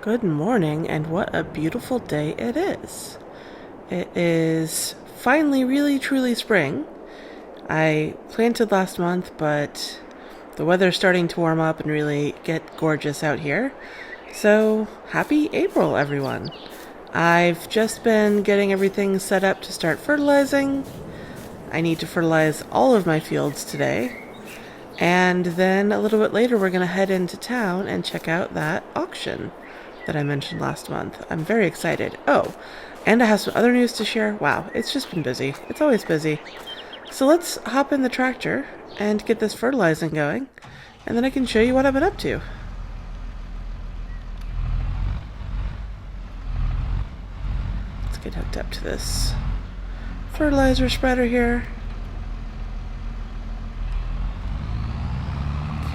Good morning, and what a beautiful day it is. It is finally really truly spring. I planted last month, but the weather's starting to warm up and really get gorgeous out here. So, happy April, everyone. I've just been getting everything set up to start fertilizing. I need to fertilize all of my fields today. And then a little bit later, we're going to head into town and check out that auction that I mentioned last month. I'm very excited. Oh, and I have some other news to share. Wow, it's just been busy. It's always busy. So let's hop in the tractor and get this fertilizing going, and then I can show you what I've been up to. Let's get hooked up to this fertilizer spreader here.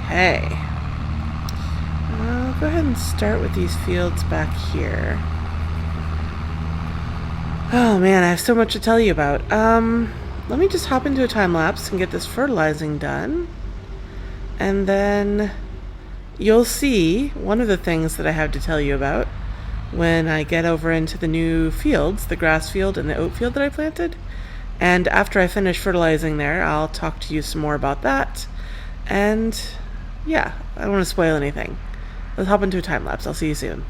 Okay. I'll go ahead and start with these fields back here. Oh man, I have so much to tell you about. Let me just hop into a time lapse and get this fertilizing done. And then you'll see one of the things that I have to tell you about when I get over into the new fields, the grass field and the oat field that I planted. And after I finish fertilizing there, I'll talk to you some more about that. And yeah, I don't want to spoil anything. Let's hop into a time lapse. I'll see you soon.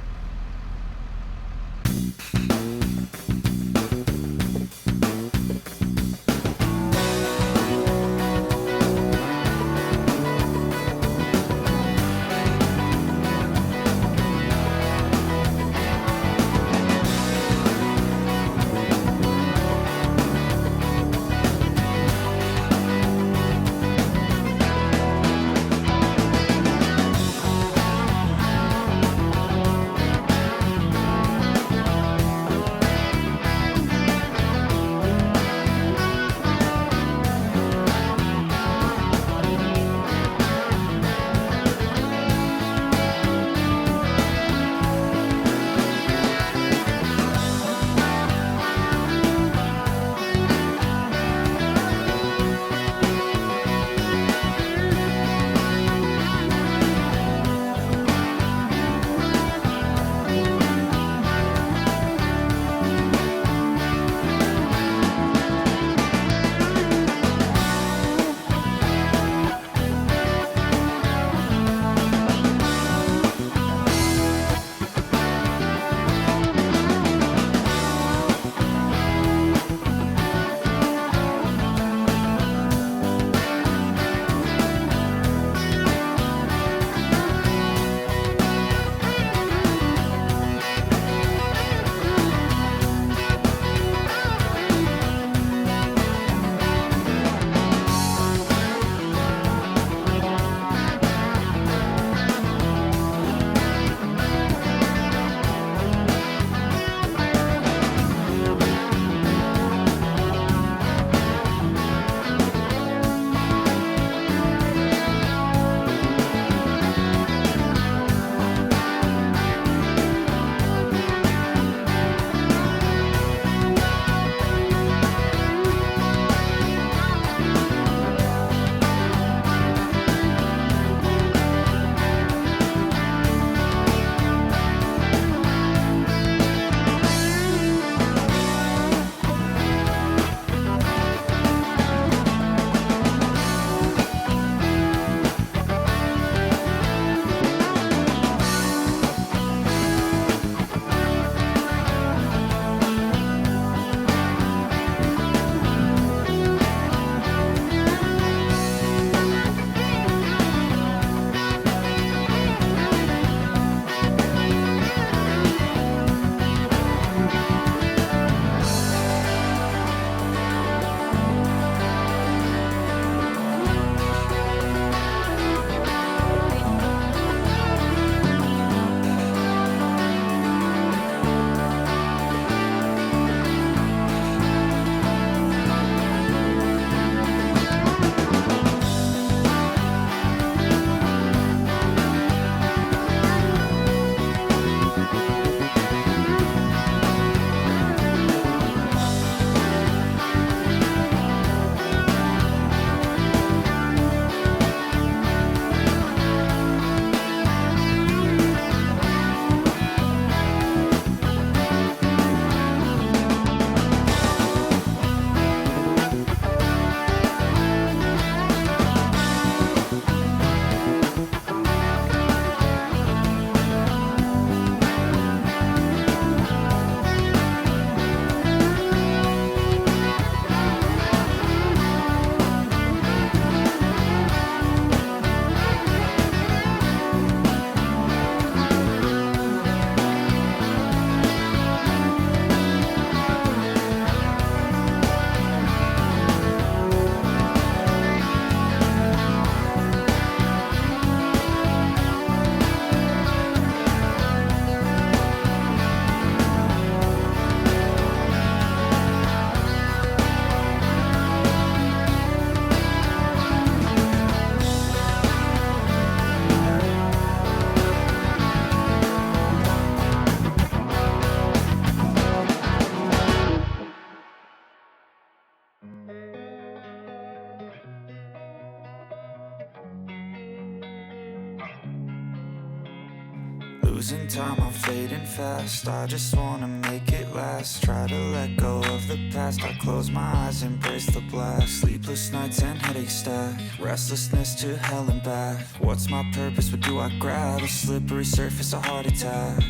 Losing time, I'm fading fast. I just wanna make it last. Try to let go of the past. I close my eyes, embrace the blast. Sleepless nights and headaches stack. Restlessness to hell and back. What's my purpose? What do I grab? A slippery surface, a heart attack.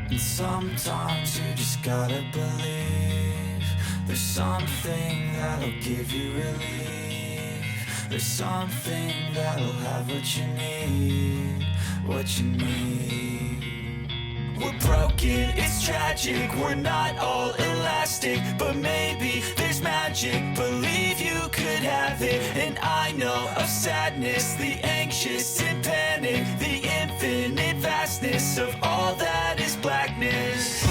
And sometimes you just gotta believe there's something that'll give you relief. There's something that'll have what you need, what you need. We're broken, it's tragic, we're not all elastic, but maybe there's magic, believe you could have it. And I know of sadness, the anxious and panic, the infinite vastness of all that is blackness.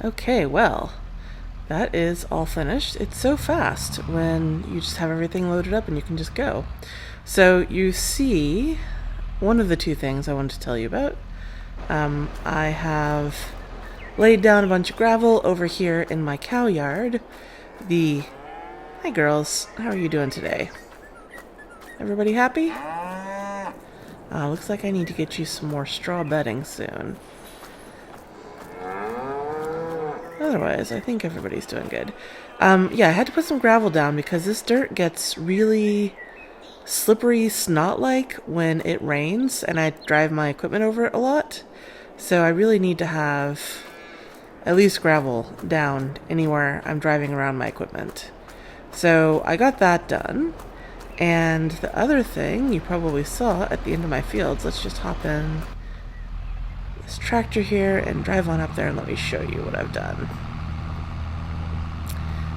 Okay, well, that is all finished. It's so fast when you just have everything loaded up and you can just go. So you see one of the two things I wanted to tell you about. I have laid down a bunch of gravel over here in my cow yard. Hi girls, how are you doing today? Everybody happy? Looks like I need to get you some more straw bedding soon. Otherwise, I think everybody's doing good. Yeah, I had to put some gravel down because this dirt gets really slippery, snot-like when it rains, and I drive my equipment over it a lot. So I really need to have at least gravel down anywhere I'm driving around my equipment. So I got that done. And the other thing you probably saw at the end of my fields, let's just hop in this tractor here and drive on up there and let me show you what I've done.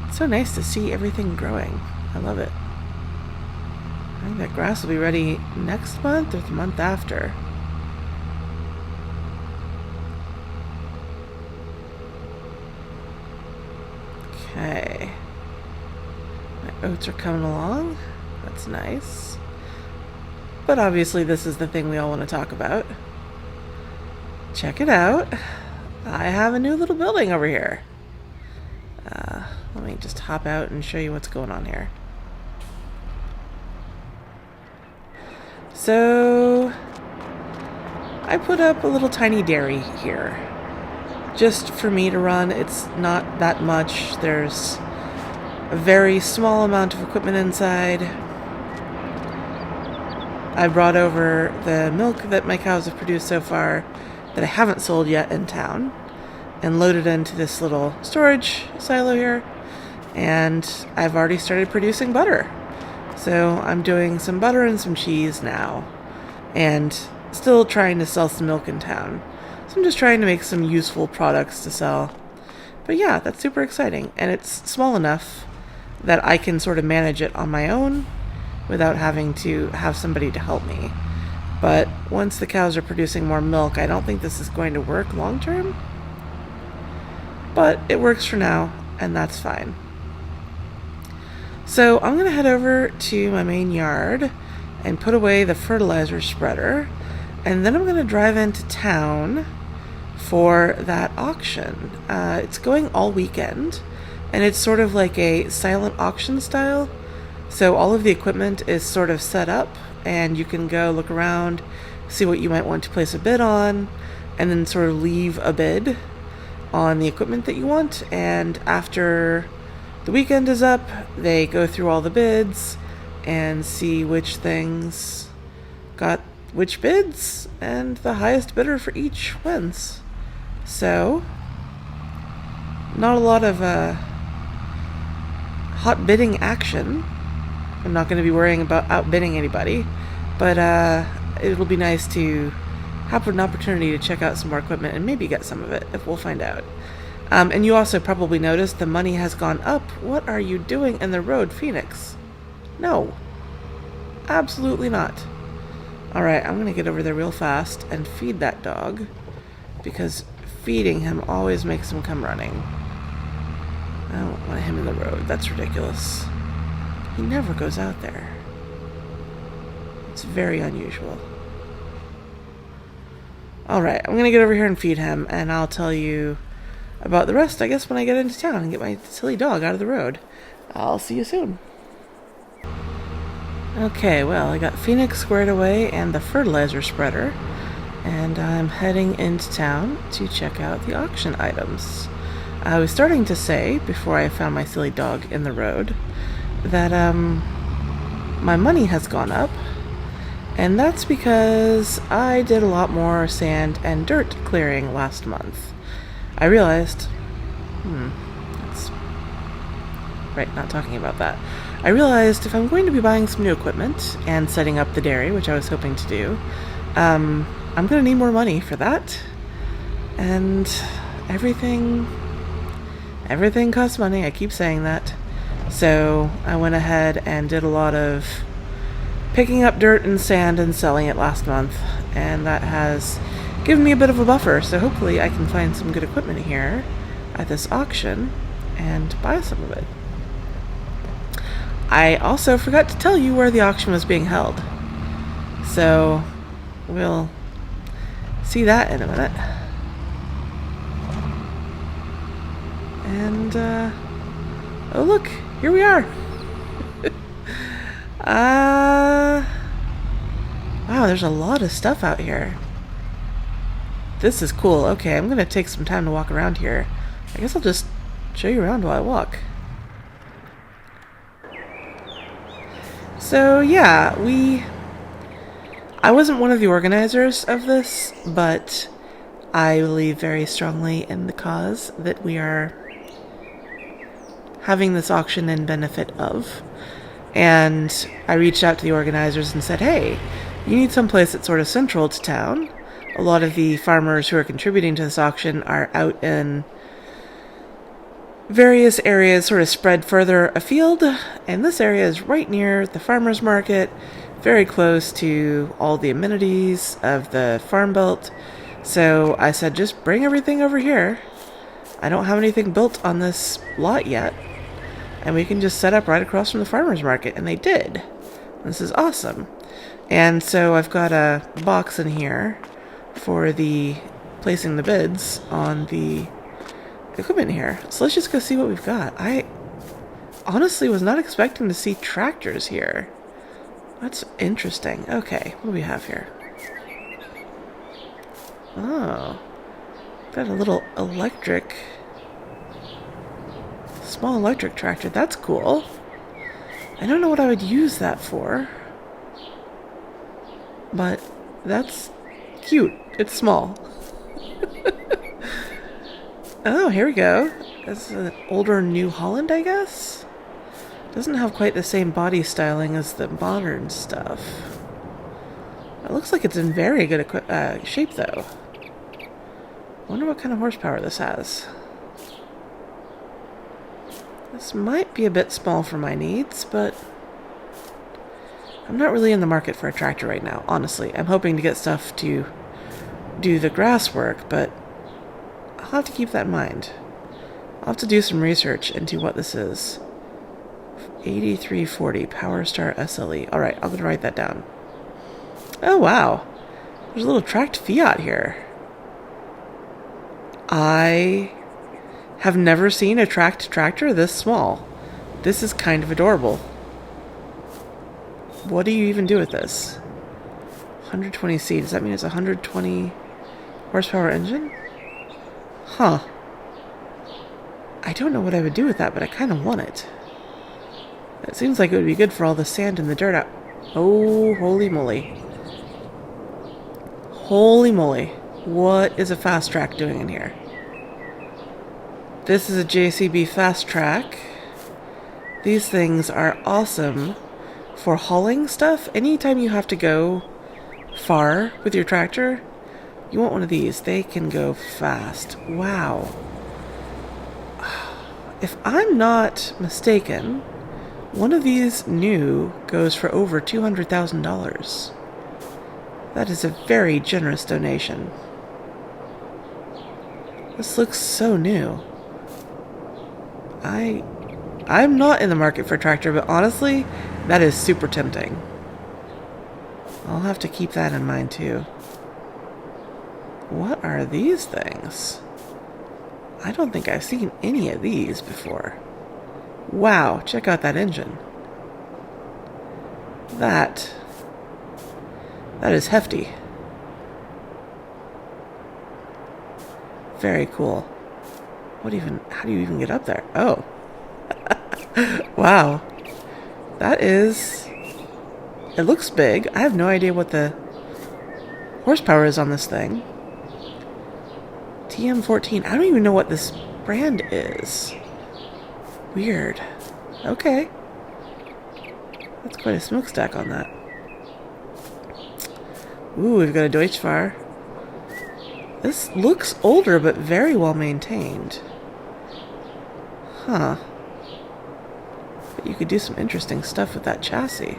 It's so nice to see everything growing. I love it. I think that grass will be ready next month or the month after. Okay. My oats are coming along. That's nice. But obviously this is the thing we all want to talk about. Check it out. I have a new little building over here. Let me just hop out and show you what's going on here. So I put up a little tiny dairy here just for me to run. It's not that much. There's a very small amount of equipment inside. I brought over the milk that my cows have produced so far that I haven't sold yet in town and loaded into this little storage silo here, and I've already started producing butter. So I'm doing some butter and some cheese now and still trying to sell some milk in town. So I'm just trying to make some useful products to sell. But yeah, that's super exciting, and it's small enough that I can sort of manage it on my own without having to have somebody to help me. But once the cows are producing more milk, I don't think this is going to work long term. but it works for now, and that's fine. So I'm going to head over to my main yard and put away the fertilizer spreader, and then I'm going to drive into town for that auction. It's going all weekend, and it's sort of like a silent auction style. So all of the equipment is sort of set up, and you can go look around, see what you might want to place a bid on, and then sort of leave a bid on the equipment that you want. And after the weekend is up, they go through all the bids and see which things got which bids, and the highest bidder for each wins. So, not a lot of hot bidding action. I'm not going to be worrying about outbidding anybody, but it'll be nice to have an opportunity to check out some more equipment and maybe get some of it, if we'll find out. And you also probably noticed the money has gone up. What are you doing in the road, Phoenix? No. Absolutely not. Alright, I'm going to get over there real fast and feed that dog, because feeding him always makes him come running. I don't want him in the road. That's ridiculous. He never goes out there. It's very unusual. Alright, I'm going to get over here and feed him, and I'll tell you about the rest, I guess, when I get into town and get my silly dog out of the road. I'll see you soon. Okay, well, I got Phoenix squared away and the fertilizer spreader, and I'm heading into town to check out the auction items. I was starting to say, before I found my silly dog in the road, that my money has gone up, and that's because I did a lot more sand and dirt clearing last month. I realized, that's right, not talking about that. I realized if I'm going to be buying some new equipment and setting up the dairy, which I was hoping to do, I'm going to need more money for that. And everything costs money. I keep saying that. So I went ahead and did a lot of picking up dirt and sand and selling it last month, and that has given me a bit of a buffer. So hopefully I can find some good equipment here at this auction and buy some of it. I also forgot to tell you where the auction was being held, so we'll see that in a minute. And, oh look, here we are. Wow, there's a lot of stuff out here. This is cool. Okay, I'm gonna take some time to walk around here. I guess I'll just show you around while I walk. So yeah, I wasn't one of the organizers of this, but I believe very strongly in the cause that we are having this auction in benefit of. And I reached out to the organizers and said, hey, you need someplace that's sort of central to town. A lot of the farmers who are contributing to this auction are out in various areas sort of spread further afield, and this area is right near the farmer's market, very close to all the amenities of the farm belt. So I said, just bring everything over here. I don't have anything built on this lot yet, and we can just set up right across from the farmer's market. And they did. This is awesome. And so I've got a box in here for the placing the bids on the equipment here. So let's just go see what we've got. I honestly was not expecting to see tractors here. That's interesting. Okay, what do we have here? Oh, got a little small electric tractor. That's cool. I don't know what I would use that for, but that's cute. It's small. Oh, here we go. This is an older New Holland, I guess? Doesn't have quite the same body styling as the modern stuff. It looks like it's in very good shape, though. Wonder what kind of horsepower this has. This might be a bit small for my needs, but I'm not really in the market for a tractor right now, honestly. I'm hoping to get stuff to do the grass work, but I'll have to keep that in mind. I'll have to do some research into what this is. 8340 Power Star SLE. Alright, I'm going to write that down. Oh, wow. There's a little tracked Fiat here. I have never seen a tracked tractor this small. This is kind of adorable. What do you even do with this? 120C. Does that mean it's a 120 horsepower engine? Huh. I don't know what I would do with that, but I kind of want it. It seems like it would be good for all the sand and the dirt out. Oh, holy moly. Holy moly. What is a fast track doing in here? This is a JCB fast track. These things are awesome for hauling stuff. Anytime you have to go far with your tractor, you want one of these. They can go fast. Wow. If I'm not mistaken, one of these new goes for over $200,000. That is a very generous donation. This looks so new. I'm not in the market for a tractor, but honestly, that is super tempting. I'll have to keep that in mind too. What are these things? I don't think I've seen any of these before. Wow, check out that engine. That is hefty. Very cool. How do you even get up there? Oh. Wow. It looks big. I have no idea what the horsepower is on this thing. TM14. I don't even know what this brand is. Weird. Okay. That's quite a smokestack on that. Ooh, we've got a Deutschfahrer. This looks older, but very well maintained. Huh. But you could do some interesting stuff with that chassis.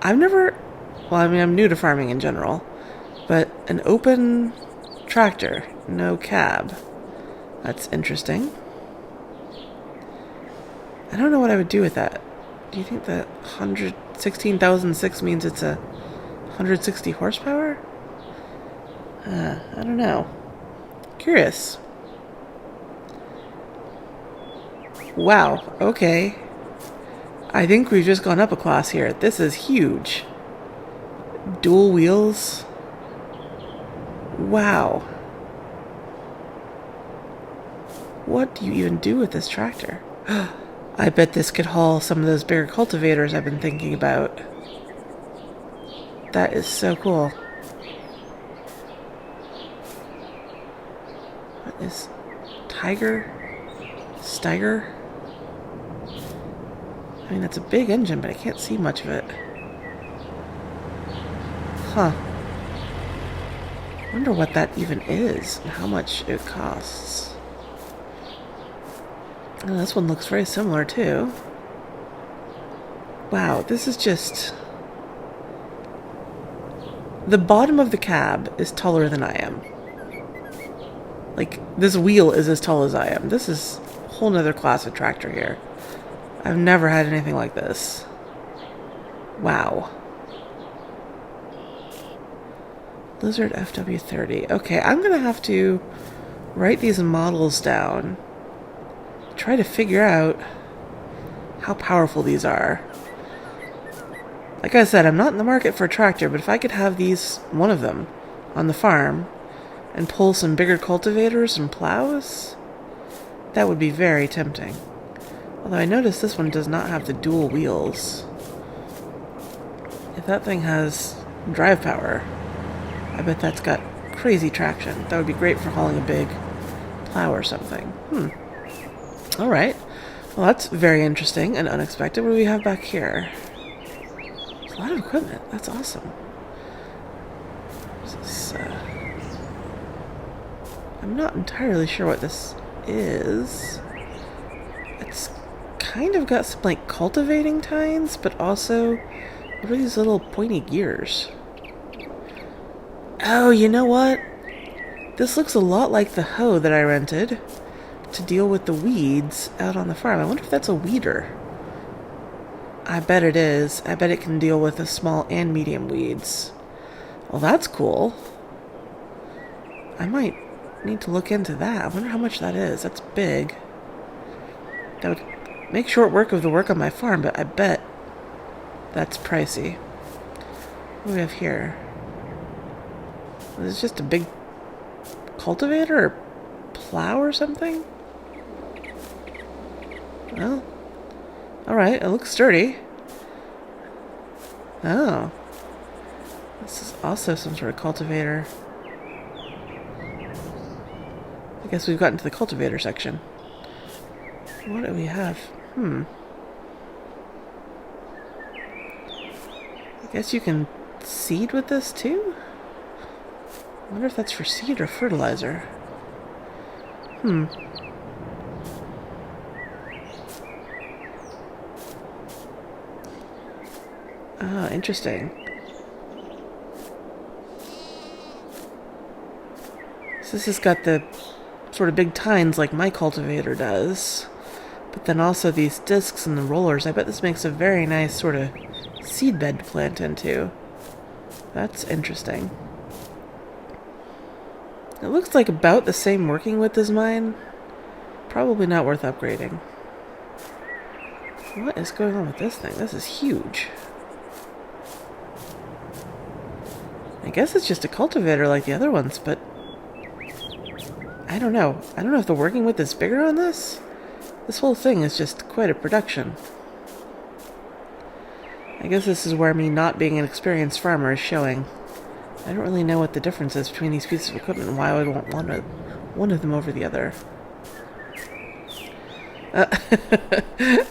I'm new to farming in general, but an open tractor, no cab. That's interesting. I don't know what I would do with that. Do you think that 116,006 means it's a 160 horsepower? I don't know. Curious. Wow, okay. I think we've just gone up a class here. This is huge. Dual wheels. Wow. What do you even do with this tractor? I bet this could haul some of those bigger cultivators I've been thinking about. That is so cool. What is Steiger? I mean, that's a big engine, but I can't see much of it. Huh. I wonder what that even is and how much it costs. Oh, this one looks very similar, too. Wow, this is just... The bottom of the cab is taller than I am. Like, this wheel is as tall as I am. This is a whole nother class of tractor here. I've never had anything like this. Wow. Lizard FW30. Okay, I'm gonna have to write these models down. Try to figure out how powerful these are. Like I said, I'm not in the market for a tractor, but if I could have one of them, on the farm, and pull some bigger cultivators and plows, that would be very tempting. Although I noticed this one does not have the dual wheels. If that thing has drive power, I bet that's got crazy traction. That would be great for hauling a big plow or something. Alright. Well, that's very interesting and unexpected. What do we have back here? There's a lot of equipment. That's awesome. I'm not entirely sure what this is. It's kind of got some, like, cultivating tines, but also what are these little pointy gears? Oh, you know what? This looks a lot like the hoe that I rented to deal with the weeds out on the farm. I wonder if that's a weeder. I bet it is. I bet it can deal with the small and medium weeds. Well, that's cool. I might need to look into that. I wonder how much that is. That's big. That would make short work of the work on my farm, but I bet that's pricey. What do we have here? Is this just a big cultivator or plow or something? Well, alright, it looks sturdy. Oh. This is also some sort of cultivator. I guess we've gotten to the cultivator section. What do we have? I guess you can seed with this too? I wonder if that's for seed or fertilizer. Ah, interesting. So this has got the sort of big tines like my cultivator does. But then also these discs and the rollers. I bet this makes a very nice sort of seed bed to plant into. That's interesting. It looks like about the same working width as mine. Probably not worth upgrading. What is going on with this thing? This is huge. I guess it's just a cultivator like the other ones, but I don't know. I don't know if the working width is bigger on this. This whole thing is just quite a production. I guess this is where me not being an experienced farmer is showing. I don't really know what the difference is between these pieces of equipment and why I would want one of them over the other.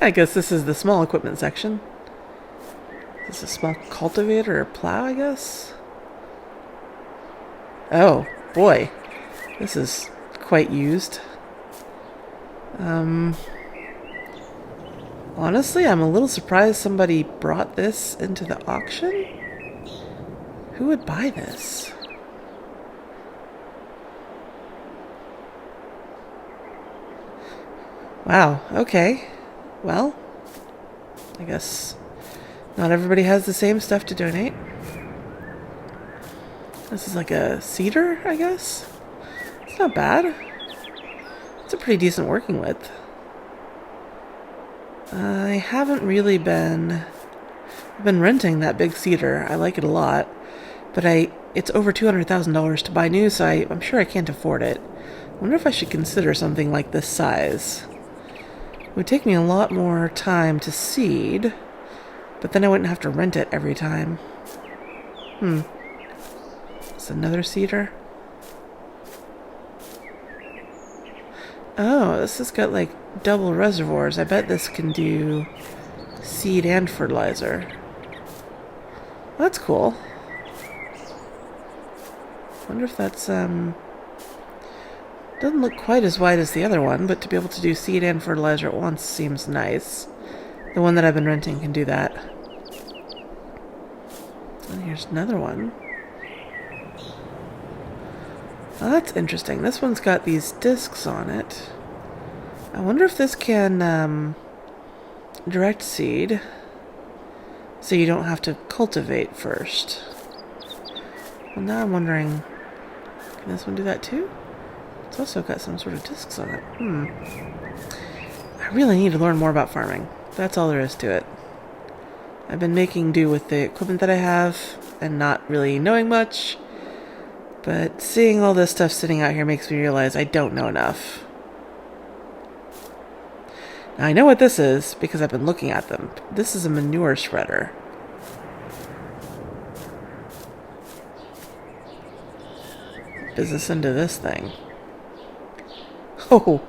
I guess this is the small equipment section. Is this a small cultivator or plow, I guess? Oh, boy. This is quite used. Honestly, I'm a little surprised somebody brought this into the auction. Who would buy this? Wow, okay. Well, I guess not everybody has the same stuff to donate. This is like a cedar, I guess? It's not bad. It's a pretty decent working width. I haven't really been... I've been renting that big cedar. I like it a lot. But it's over $200,000 to buy new, so I'm sure I can't afford it. I wonder if I should consider something like this size. It would take me a lot more time to seed, but then I wouldn't have to rent it every time. It's another cedar. Oh, this has got like double reservoirs. I bet this can do seed and fertilizer. That's cool. Wonder if that's doesn't look quite as wide as the other one, but to be able to do seed and fertilizer at once seems nice. The one that I've been renting can do that. And here's another one. Oh, that's interesting. This one's got these discs on it. I wonder if this can direct seed, so you don't have to cultivate first. Well, now I'm wondering, can this one do that too? It's also got some sort of discs on it. I really need to learn more about farming. That's all there is to it. I've been making do with the equipment that I have and not really knowing much. But seeing all this stuff sitting out here makes me realize I don't know enough. Now I know what this is because I've been looking at them. This is a manure spreader. Business into this thing. Oh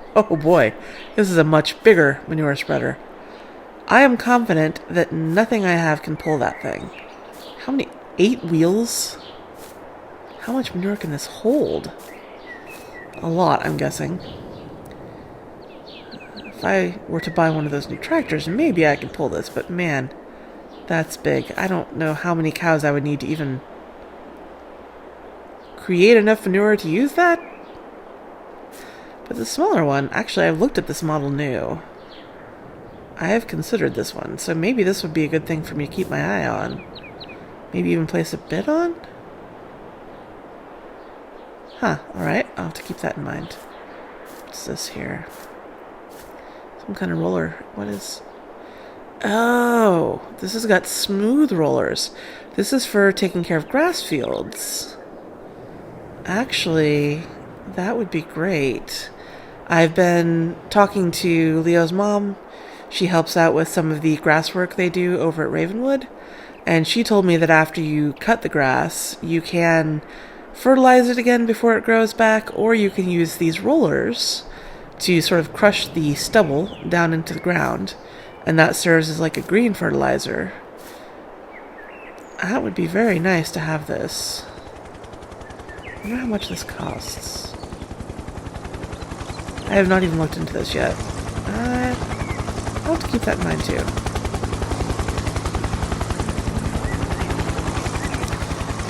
boy. This is a much bigger manure spreader. I am confident that nothing I have can pull that thing. How many? 8 wheels? How much manure can this hold? A lot, I'm guessing. If I were to buy one of those new tractors, maybe I could pull this, but man, that's big. I don't know how many cows I would need to even create enough manure to use that. But the smaller one, actually, I've looked at this model new. I have considered this one, so maybe this would be a good thing for me to keep my eye on. Maybe even place a bid on? Huh, alright, I'll have to keep that in mind. What's this here? Some kind of roller. What is... Oh, this has got smooth rollers. This is for taking care of grass fields. Actually, that would be great. I've been talking to Leo's mom. She helps out with some of the grass work they do over at Ravenwood. And she told me that after you cut the grass, you can fertilize it again before it grows back, or you can use these rollers to sort of crush the stubble down into the ground. And that serves as like a green fertilizer. That would be very nice to have this. I wonder how much this costs. I have not even looked into this yet. I'll have to keep that in mind too.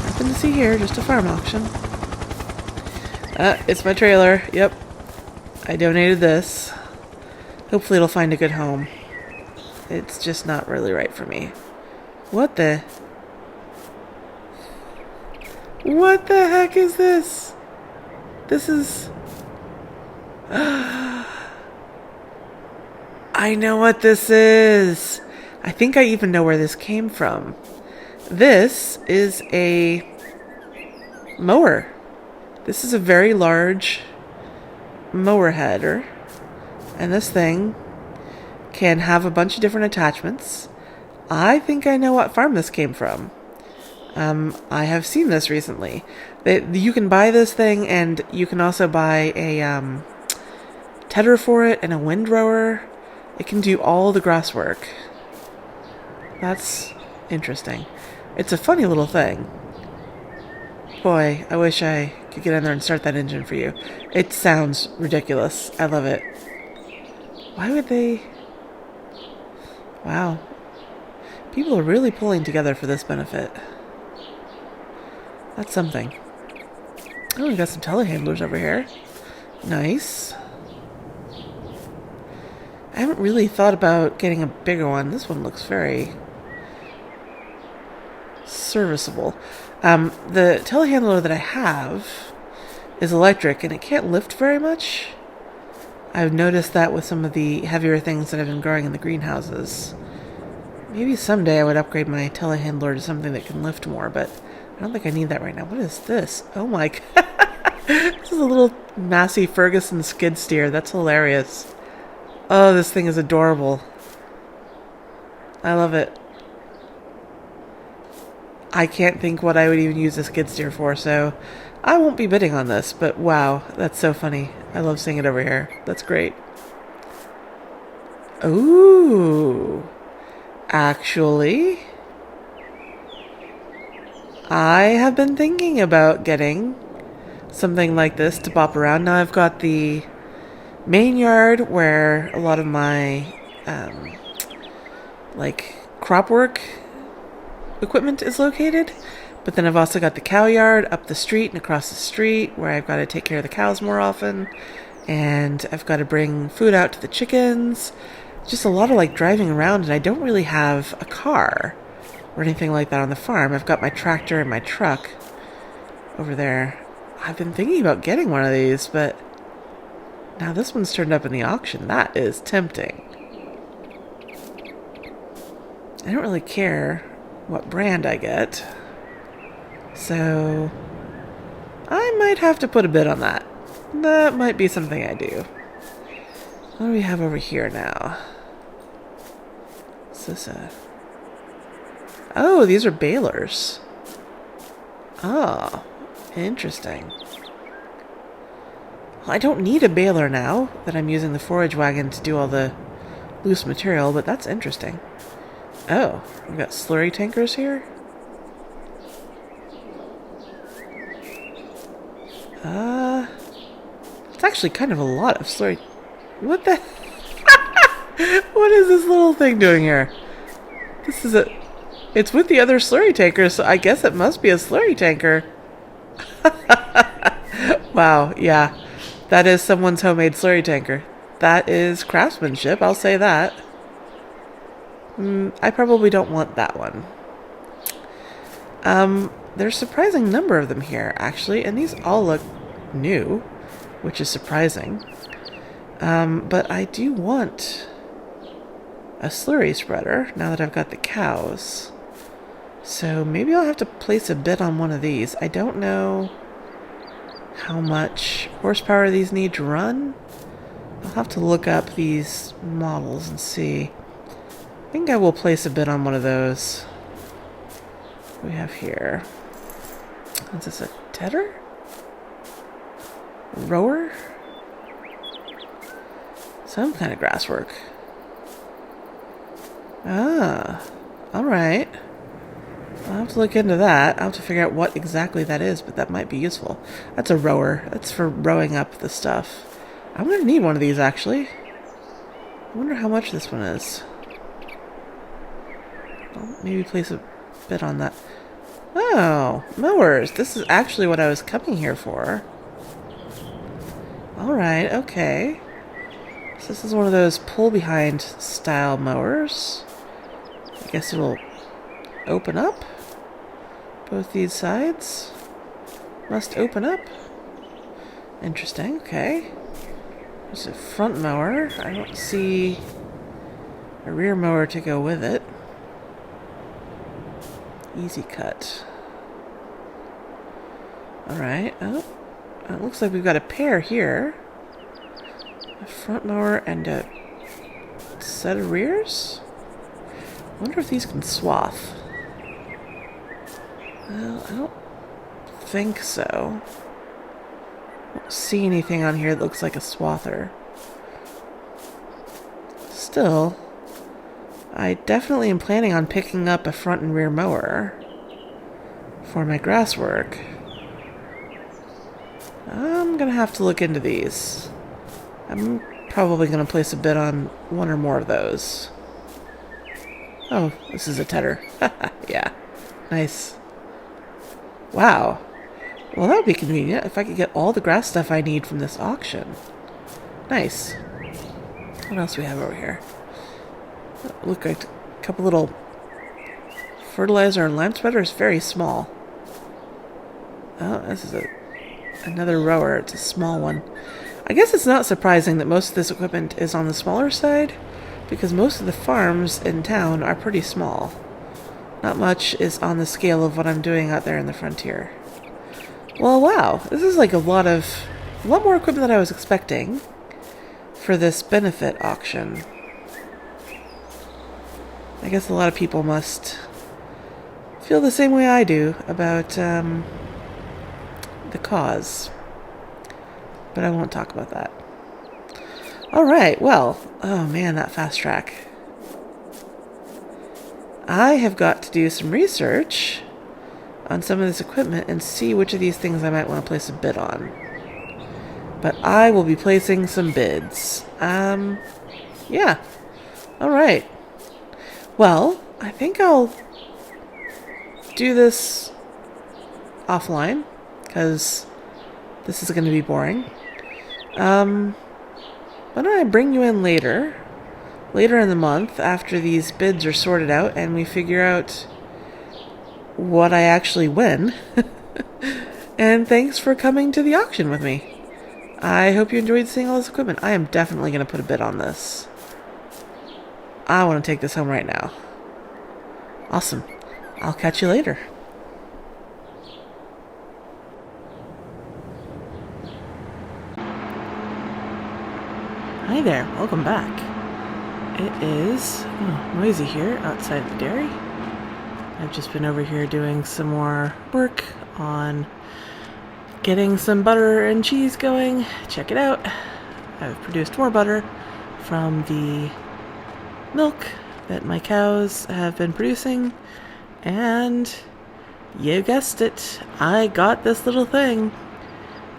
Nothing to see here, just a farm auction. It's my trailer. Yep. I donated this. Hopefully it'll find a good home. It's just not really right for me. What the... What the heck is this? This is... I know what this is. I think I even know where this came from. This is a mower. This is a very large mower header. And this thing can have a bunch of different attachments. I think I know what farm this came from. I have seen this recently. You can buy this thing, and you can also buy a tedder for it and a windrower. It can do all the grass work. That's interesting. It's a funny little thing. Boy, I wish I could get in there and start that engine for you. It sounds ridiculous. I love it. Why would they... Wow. People are really pulling together for this benefit. That's something. Oh, we got some telehandlers over here. Nice. I haven't really thought about getting a bigger one. This one looks very serviceable. The telehandler that I have is electric, and it can't lift very much. I've noticed that with some of the heavier things that I've been growing in the greenhouses. Maybe someday I would upgrade my telehandler to something that can lift more, but I don't think I need that right now. What is this? Oh my god. This is a little Massey Ferguson skid steer. That's hilarious. Oh, this thing is adorable. I love it. I can't think what I would even use a skid steer for, so I won't be bidding on this, but wow, that's so funny. I love seeing it over here. That's great. Ooh. Actually, I have been thinking about getting something like this to bop around. Now I've got the main yard where a lot of my like crop work equipment is located, but then I've also got the cow yard up the street and across the street where I've got to take care of the cows more often, and I've got to bring food out to the chickens. Just a lot of like driving around, and I don't really have a car or anything like that on the farm. I've got my tractor and my truck over there. I've been thinking about getting one of these, but now this one's turned up in the auction. That is tempting. I don't really care what brand I get, so I might have to put a bid on that. That might be something I do. What do we have over here now? What's this? Oh, these are balers. Oh, interesting. Well, I don't need a baler now that I'm using the forage wagon to do all the loose material, but that's interesting. Oh, we've got slurry tankers here? It's actually kind of a lot of slurry... What the... What is this little thing doing here? This is a... It's with the other slurry tankers, so I guess it must be a slurry tanker. Wow, yeah. That is someone's homemade slurry tanker. That is craftsmanship, I'll say that. I probably don't want that one. There's a surprising number of them here, actually, and these all look new, which is surprising. But I do want a slurry spreader now that I've got the cows. So maybe I'll have to place a bid on one of these. I don't know how much horsepower these need to run. I'll have to look up these models and see. I think I will place a bid on one of those. What do we have here? Is this a tedder? Rower? Some kind of grass work. Ah, alright. I'll have to look into that. I'll have to figure out what exactly that is, but that might be useful. That's a rower. That's for rowing up the stuff. I'm going to need one of these, actually. I wonder how much this one is. I'll maybe place a bid on that. Oh, mowers. This is actually what I was coming here for. Alright, okay. So this is one of those pull-behind style mowers. I guess it'll open up. Both these sides must open up. Interesting, okay. There's a front mower. I don't see a rear mower to go with it. Easy cut. Alright, oh, it looks like we've got a pair here. A front mower and a set of rears? I wonder if these can swath. Well, I don't think so. I don't see anything on here that looks like a swather. Still, I definitely am planning on picking up a front and rear mower for my grass work. I'm gonna have to look into these. I'm probably gonna place a bid on one or more of those. Oh, this is a tedder. Yeah, nice. Wow. Well, that would be convenient if I could get all the grass stuff I need from this auction. Nice. What else do we have over here? Look, like a couple little fertilizer and lime spreaders. Very small. Oh, this is another rower. It's a small one. I guess it's not surprising that most of this equipment is on the smaller side, because most of the farms in town are pretty small. Not much is on the scale of what I'm doing out there in the frontier. Well, wow, this is like a lot more equipment than I was expecting for this benefit auction. I guess a lot of people must feel the same way I do about the cause. But I won't talk about that. Alright, well, oh man, that fast track. I have got to do some research on some of this equipment and see which of these things I might want to place a bid on. But I will be placing some bids. Yeah. Alright. Well, I think I'll do this offline, because this is going to be boring. Why don't I bring you in later in the month, after these bids are sorted out and we figure out what I actually win. And thanks for coming to the auction with me. I hope you enjoyed seeing all this equipment. I am definitely going to put a bid on this. I want to take this home right now. Awesome. I'll catch you later. Hi there, welcome back. It is noisy here outside the dairy. I've just been over here doing some more work on getting some butter and cheese going. Check it out. I've produced more butter from the milk that my cows have been producing, and you guessed it, I got this little thing.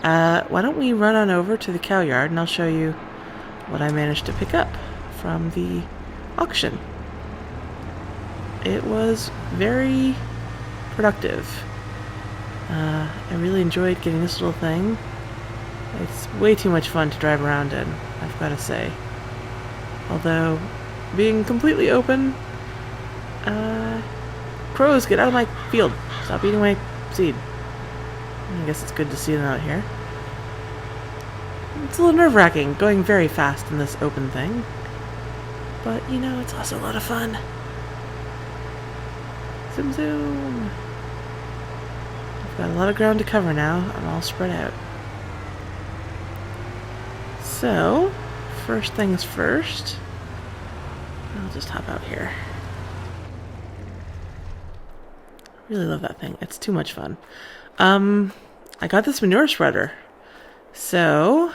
Why don't we run on over to the cow yard and I'll show you what I managed to pick up from the auction. It was very productive. I really enjoyed getting this little thing. It's way too much fun to drive around in, I've got to say. Although, being completely open, crows, get out of my field. Stop eating my seed. I guess it's good to see them out here. It's a little nerve-wracking, going very fast in this open thing. But, you know, it's also a lot of fun. Zoom zoom. I've got a lot of ground to cover now. I'm all spread out. So, first things first. I'll just hop out here. Really love that thing. It's too much fun. I got this manure spreader. So,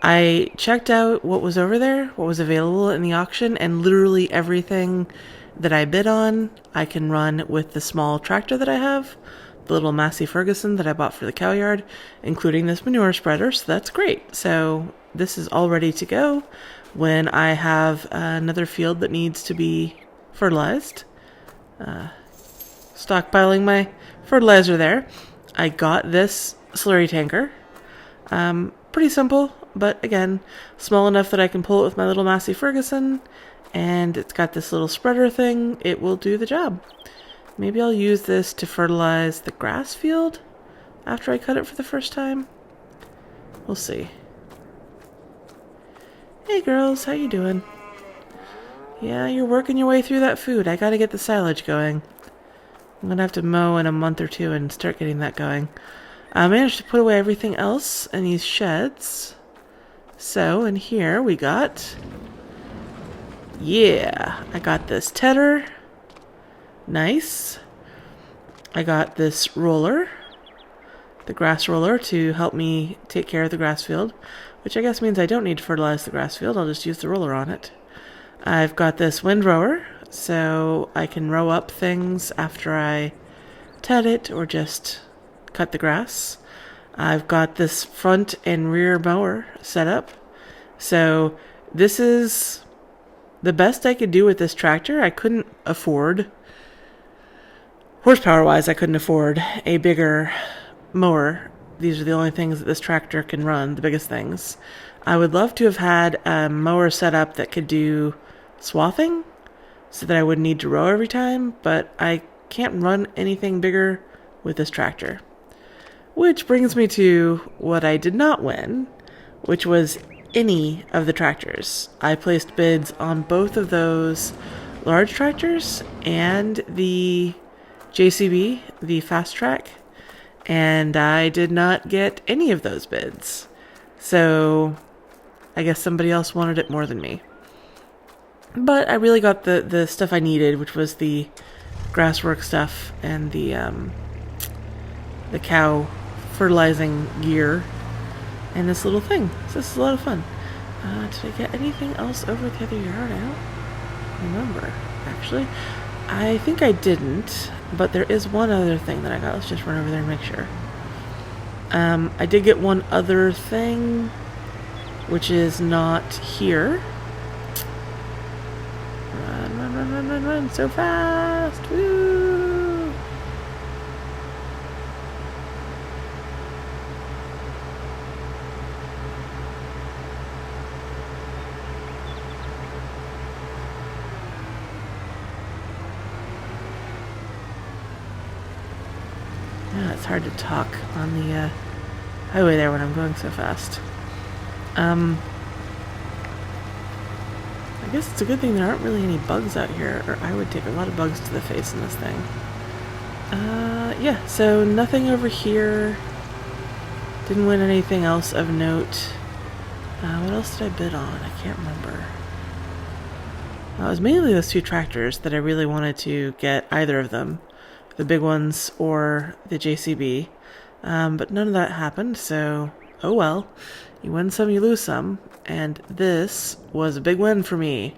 I checked out what was over there, what was available in the auction, and literally everything that I bid on, I can run with the small tractor that I have, the little Massey Ferguson that I bought for the cow yard, including this manure spreader, so that's great. So, this is all ready to go when I have another field that needs to be fertilized. Stockpiling my fertilizer there. I got this slurry tanker. Pretty simple, but again, small enough that I can pull it with my little Massey Ferguson, and it's got this little spreader thing. It will do the job. Maybe I'll use this to fertilize the grass field after I cut it for the first time. We'll see. Hey girls, how you doing? Yeah, you're working your way through that food. I gotta get the silage going. I'm gonna have to mow in a month or two and start getting that going. I managed to put away everything else in these sheds. So, in here we got... Yeah, I got this tedder. Nice. I got this roller. The grass roller to help me take care of the grass field. Which I guess means I don't need to fertilize the grass field. I'll just use the roller on it. I've got this windrower, so I can row up things after I ted it or just cut the grass. I've got this front and rear mower set up. So this is the best I could do with this tractor. I couldn't afford, horsepower-wise, I couldn't afford a bigger mower. These are the only things that this tractor can run, the biggest things. I would love to have had a mower set up that could do swathing so that I wouldn't need to row every time, but I can't run anything bigger with this tractor. Which brings me to what I did not win, which was any of the tractors. I placed bids on both of those large tractors and the JCB, the fast track, and I did not get any of those bids. So I guess somebody else wanted it more than me. But I really got the stuff I needed, which was the grasswork stuff and the cow fertilizing gear and this little thing. So this is a lot of fun. Did I get anything else over the other yard? I don't remember, actually. I think I didn't, but there is one other thing that I got. Let's just run over there and make sure. I did get one other thing, which is not here. Run, run, run, run, run, run, so fast! Woo! Yeah, it's hard to talk on the highway there when I'm going so fast. I guess it's a good thing there aren't really any bugs out here, or I would take a lot of bugs to the face in this thing. Yeah, so nothing over here. Didn't win anything else of note. What else did I bid on? I can't remember. It was mainly those two tractors that I really wanted to get, either of them. The big ones or the JCB. But none of that happened, so oh well. You win some, you lose some. And this was a big win for me.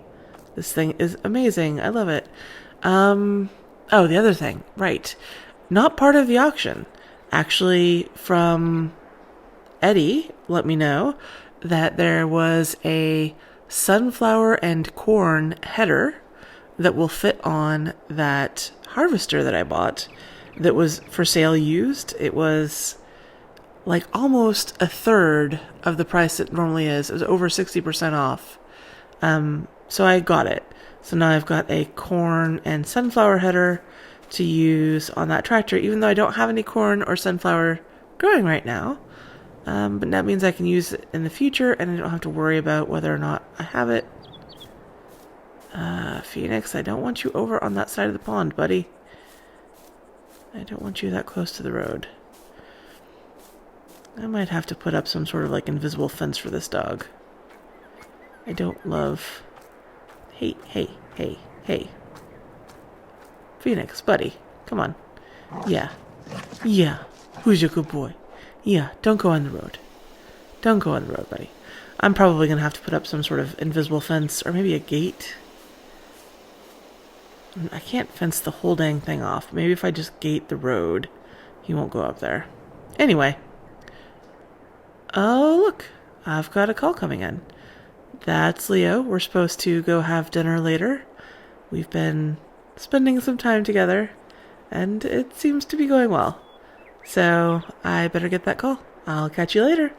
This thing is amazing. I love it. Oh, the other thing. Right. Not part of the auction. Actually, from Eddie, let me know that there was a sunflower and corn header that will fit on that harvester that I bought that was for sale used. It was like almost a third of the price it normally is. It was over 60% off. So I got it. So now I've got a corn and sunflower header to use on that tractor, even though I don't have any corn or sunflower growing right now. But that means I can use it in the future, and I don't have to worry about whether or not I have it. Phoenix, I don't want you over on that side of the pond, buddy. I don't want you that close to the road. I might have to put up some sort of like invisible fence for this dog. I don't love... Hey, hey, hey, hey. Phoenix, buddy, come on. Yeah. Yeah. Who's your good boy? Yeah, don't go on the road. Don't go on the road, buddy. I'm probably going to have to put up some sort of invisible fence, or maybe a gate. I can't fence the whole dang thing off. Maybe if I just gate the road, he won't go up there. Anyway. Oh, look. I've got a call coming in. That's Leo. We're supposed to go have dinner later. We've been spending some time together, and it seems to be going well. So I better get that call. I'll catch you later.